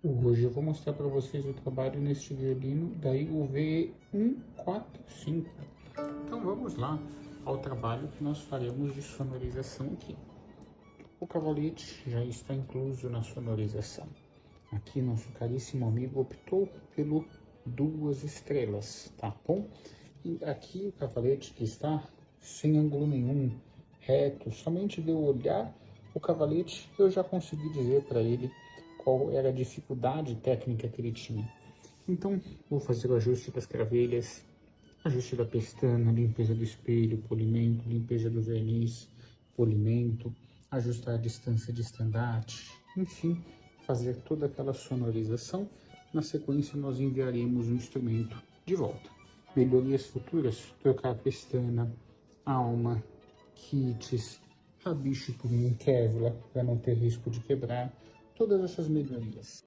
Hoje eu vou mostrar para vocês o trabalho neste violino da IUV 145. Então vamos lá ao trabalho que nós faremos de sonorização aqui. O cavalete já está incluso na sonorização. Aqui nosso caríssimo amigo optou pelo 2 estrelas, tá bom? E aqui o cavalete que está sem ângulo nenhum, reto, somente de eu olhar o cavalete eu já consegui dizer para ele qual era a dificuldade técnica que ele tinha. Então, vou fazer o ajuste das cravelhas, ajuste da pestana, limpeza do espelho, polimento, limpeza do verniz, polimento, ajustar a distância de estandarte, enfim, fazer toda aquela sonorização. Na sequência, nós enviaremos o instrumento de volta. Melhorias futuras, trocar a pestana, alma, kits, rabicho por um Kevlar, para não ter risco de quebrar, todas essas melhorias.